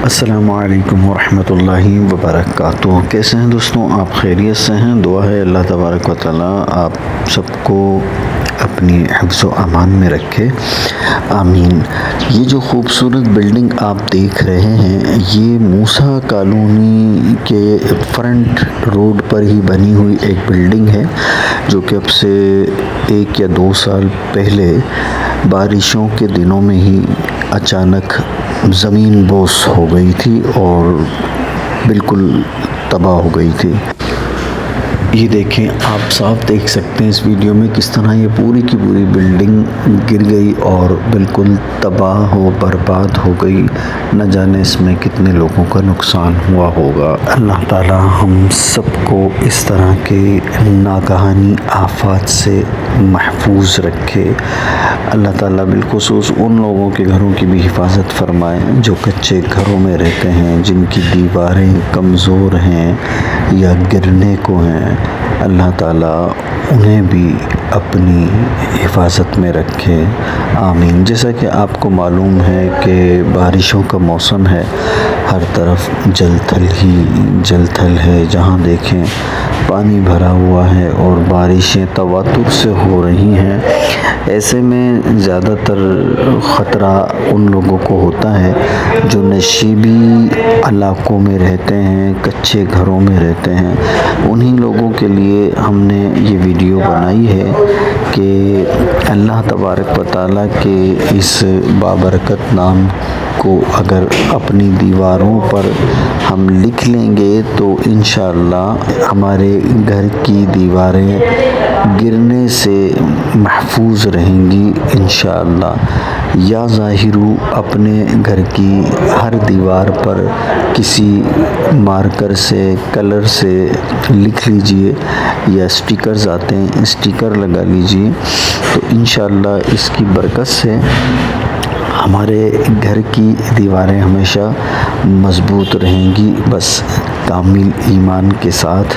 السلام علیکم ورحمۃ اللہ وبرکاتہ۔ کیسے ہیں دوستوں؟ آپ خیریت سے ہیں؟ دعا ہے اللہ تبارک و تعالیٰ آپ سب کو اپنی حفظ و امان میں رکھے، آمین۔ یہ جو خوبصورت بلڈنگ آپ دیکھ رہے ہیں، یہ موسیٰ کالونی کے فرنٹ روڈ پر ہی بنی ہوئی ایک بلڈنگ ہے، جو کہ اب سے 1 یا 2 سال پہلے بارشوں کے دنوں میں ہی اچانک زمین بوس ہو گئی تھی اور بالکل تباہ ہو گئی تھی۔ یہ دیکھیں، آپ صاف دیکھ سکتے ہیں اس ویڈیو میں کس طرح یہ پوری کی پوری بلڈنگ گر گئی اور بالکل تباہ و برباد ہو گئی۔ نہ جانے اس میں کتنے لوگوں کا نقصان ہوا ہوگا۔ اللہ تعالی ہم سب کو اس طرح کے ناگہانی آفات سے محفوظ رکھے۔ اللہ تعالیٰ بالخصوص ان لوگوں کے گھروں کی بھی حفاظت فرمائے جو کچے گھروں میں رہتے ہیں، جن کی دیواریں کمزور ہیں یا گرنے کو ہیں۔ اللہ تعالیٰ انہیں بھی اپنی حفاظت میں رکھے، آمین۔ جیسا کہ آپ کو معلوم ہے کہ بارشوں کا موسم ہے، ہر طرف جل تھل ہی جل تھل ہے، جہاں دیکھیں پانی بھرا ہوا ہے اور بارشیں تواتر سے ہو رہی ہیں۔ ایسے میں زیادہ تر خطرہ ان لوگوں کو ہوتا ہے جو نشیبی علاقوں میں رہتے ہیں، کچے گھروں میں رہتے ہیں۔ انہی لوگوں کے لیے ہم نے یہ ویڈیو بنائی ہے کہ اللہ تبارک و تعالیٰ کے اس بابرکت نام کو اگر اپنی دیواروں پر ہم لکھ لیں گے تو انشاءاللہ ہمارے گھر کی دیواریں گرنے سے محفوظ رہیں گی انشاءاللہ۔ یا ظاہرو اپنے گھر کی ہر دیوار پر کسی مارکر سے، کلر سے لکھ لیجئے، یا اسٹیکرز آتے ہیں، اسٹیکر لگا لیجئے، تو انشاءاللہ اس کی برکت سے ہمارے گھر کی دیواریں ہمیشہ مضبوط رہیں گی۔ بس کامل ایمان کے ساتھ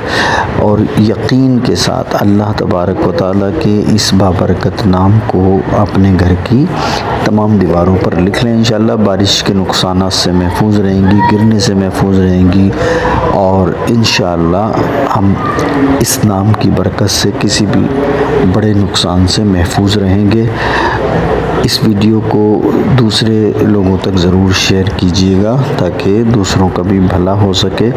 اور یقین کے ساتھ اللہ تبارک و تعالیٰ کے اس بابرکت نام کو اپنے گھر کی تمام دیواروں پر لکھ لیں، انشاءاللہ بارش کے نقصانات سے محفوظ رہیں گی، گرنے سے محفوظ رہیں گی، اور انشاءاللہ ہم اس نام کی برکت سے کسی بھی بڑے نقصان سے محفوظ رہیں گے۔ اس ویڈیو کو دوسرے لوگوں تک ضرور شیئر کیجیے گا تاکہ دوسروں کا بھی بھلا ہو سکے۔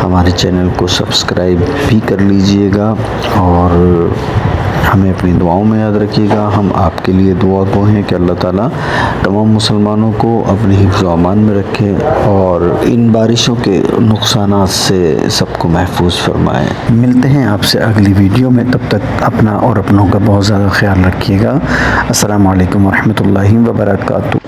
ہمارے چینل کو سبسکرائب بھی کر لیجیے گا اور ہمیں اپنی دعاؤں میں یاد رکھیے گا۔ ہم آپ کے لیے دعا گو ہیں کہ اللہ تعالیٰ تمام مسلمانوں کو اپنی حفظ و امان میں رکھے اور ان بارشوں کے نقصانات سے سب کو محفوظ فرمائے۔ ملتے ہیں آپ سے اگلی ویڈیو میں، تب تک اپنا اور اپنوں کا بہت زیادہ خیال رکھیے گا۔ السلام علیکم ورحمۃ اللہ وبرکاتہ۔